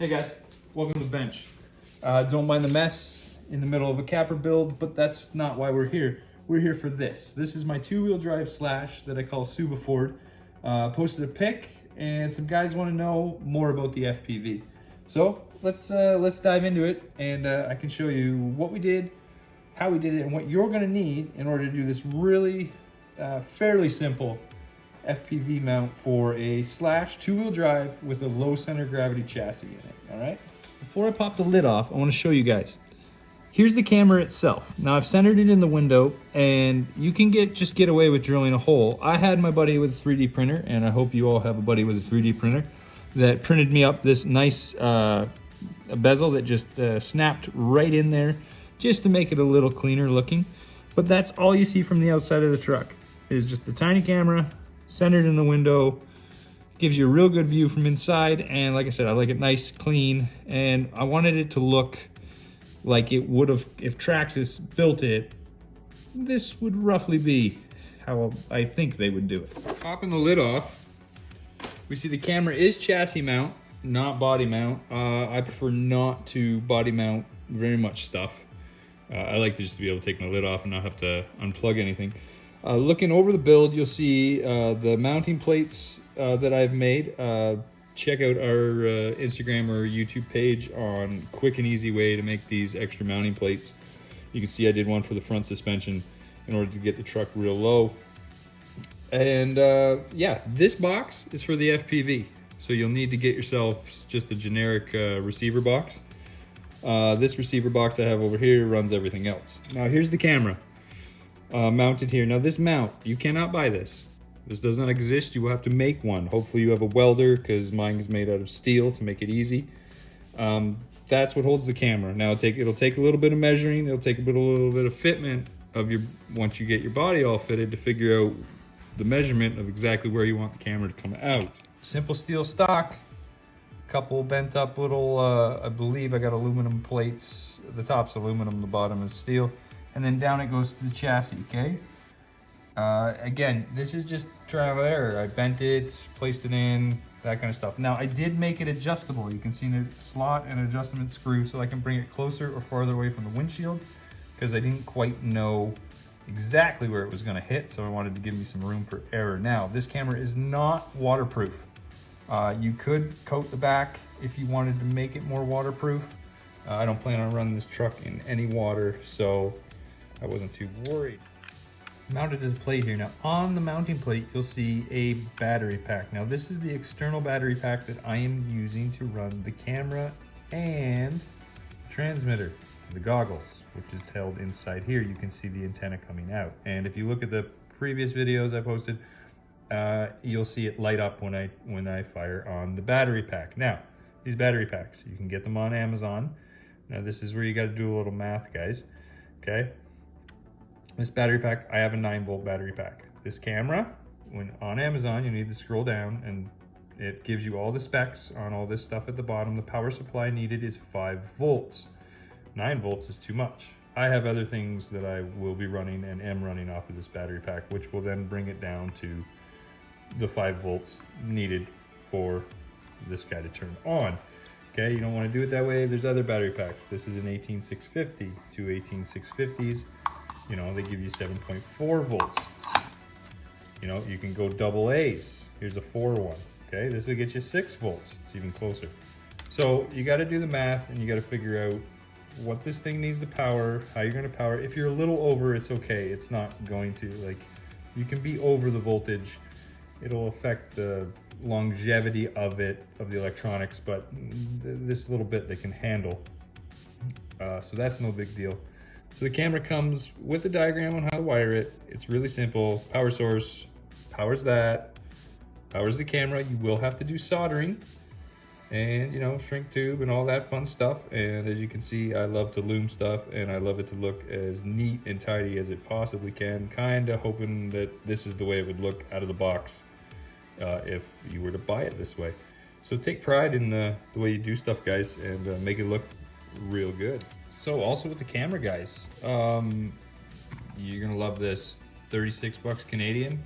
Hey guys, welcome to the bench. Don't mind the mess in the middle of a capper build, but that's not why we're here. We're here for this. This is my two-wheel drive Slash that I call Suba Ford. Posted a pic, and some guys want to know more about the FPV. So let's dive into it, and I can show you what we did, how we did it, and what you're going to need in order to do this really fairly simple FPV mount for a Slash two-wheel drive with a low center of gravity chassis in it, all right? Before I pop the lid off, I want to show you guys. Here's the camera itself. Now I've centered it in the window, and you can just get away with drilling a hole. I had my buddy with a 3D printer, and I hope you all have a buddy with a 3D printer that printed me up this nice bezel that just snapped right in there just to make it a little cleaner looking. But that's all you see from the outside of the truck is just the tiny camera centered in the window. Gives you a real good view from inside, and like I said, I like it nice, clean, and I wanted it to look like it would have if Traxxas built it. This would roughly be how I think they would do it. Popping the lid off, we see the camera is chassis mount, not body mount. I prefer not to body mount very much stuff. I like to just be able to take my lid off and not have to unplug anything. Looking over the build, you'll see the mounting plates that I've made. Check out our Instagram or YouTube page on quick and easy way to make these extra mounting plates. You can see I did one for the front suspension in order to get the truck real low. And yeah, this box is for the FPV. So you'll need to get yourself just a generic receiver box. This receiver box I have over here runs everything else. Now here's the camera. Mounted here. Now this mount, you cannot buy this. This does not exist. You will have to make one. Hopefully you have a welder, because mine is made out of steel to make it easy. That's what holds the camera. Now it'll take a little bit of measuring. It'll take a little bit of fitment of your, once you get your body all fitted, to figure out the measurement of exactly where you want the camera to come out. Simple steel stock. Couple bent up little, I believe I got aluminum plates. The top's aluminum, the bottom is steel. And then down it goes to the chassis, okay? Again, this is just trial and error. I bent it, placed it in, that kind of stuff. Now, I did make it adjustable. You can see in a slot and an adjustment screw so I can bring it closer or farther away from the windshield, because I didn't quite know exactly where it was gonna hit, so I wanted to give me some room for error. Now, this camera is not waterproof. You could coat the back if you wanted to make it more waterproof. I don't plan on running this truck in any water, so I wasn't too worried. Mounted to the plate here. Now on the mounting plate, you'll see a battery pack. Now this is the external battery pack that I am using to run the camera and the transmitter to the goggles, which is held inside here. You can see the antenna coming out. And if you look at the previous videos I posted, you'll see it light up when I fire on the battery pack. Now, these battery packs, you can get them on Amazon. Now this is where you got to do a little math, guys. Okay. This battery pack, I have a 9-volt battery pack. This camera, when on Amazon, you need to scroll down and it gives you all the specs on all this stuff at the bottom. The power supply needed is 5 volts. 9 volts is too much. I have other things that I will be running and am running off of this battery pack, which will then bring it down to the 5 volts needed for this guy to turn on. Okay, you don't want to do it that way. There's other battery packs. This is an 18650, two 18650s. You know, they give you 7.4 volts. You know, you can go double A's. Here's a 4 one. Okay, this will get you 6 volts. It's even closer. So you got to do the math, and you got to figure out what this thing needs to power, how you're going to power it. If you're a little over, it's okay. It's not going to, like, you can be over the voltage. It'll affect the longevity of it, of the electronics, but this little bit they can handle. So that's no big deal. So the camera comes with a diagram on how to wire it. It's really simple. Power source powers that, powers the camera. You will have to do soldering and, you know, shrink tube and all that fun stuff. And as you can see, I love to loom stuff, and I love it to look as neat and tidy as it possibly can. Kind of hoping that this is the way it would look out of the box if you were to buy it this way. So take pride in the way you do stuff, guys, and make it look real good. So also with the camera, guys, you're gonna love this. 36 bucks Canadian.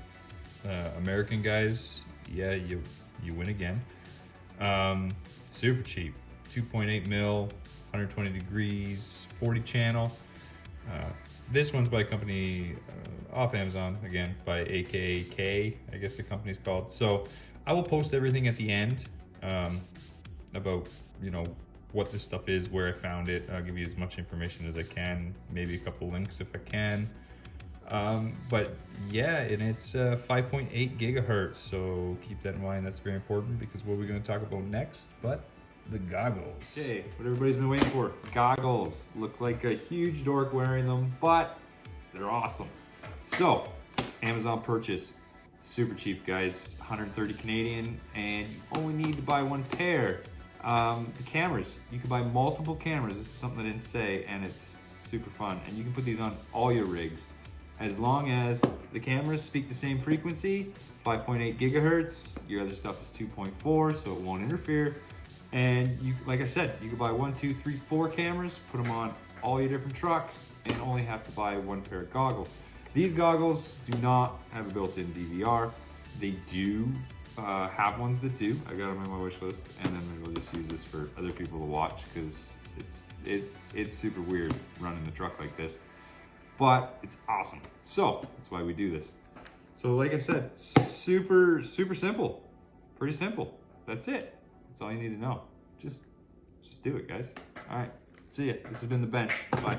American guys, yeah, you win again. Super cheap. 2.8 mil, 120 degrees, 40 channel. This one's by a company off Amazon, again, by AKK, I guess the company's called. So I will post everything at the end about, you know, what this stuff is, where I found it. I'll give you as much information as I can, maybe a couple links if I can. But yeah, and it's 5.8 gigahertz, so keep that in mind. That's very important, because what we're going to talk about next, but the goggles. Okay, what everybody's been waiting for. Goggles. Look like a huge dork wearing them, but they're awesome. So, Amazon purchase. Super cheap, guys. 130 Canadian, and you only need to buy one pair. The cameras, you can buy multiple cameras. This is something I didn't say, and it's super fun. And you can put these on all your rigs, as long as the cameras speak the same frequency, 5.8 gigahertz. Your other stuff is 2.4, so it won't interfere. And you, like I said, you can buy 1, 2, 3, 4 cameras, put them on all your different trucks, and only have to buy one pair of goggles. These goggles do not have a built-in DVR. They do have ones that do. I got them on my wish list, and then maybe we'll just use this for other people to watch, because it's super weird running the truck like this, but it's awesome. So that's why we do this. So like I said, super simple, pretty simple. That's it. That's all you need to know. Just do it, guys. All right, see ya. This has been The Bench. Bye.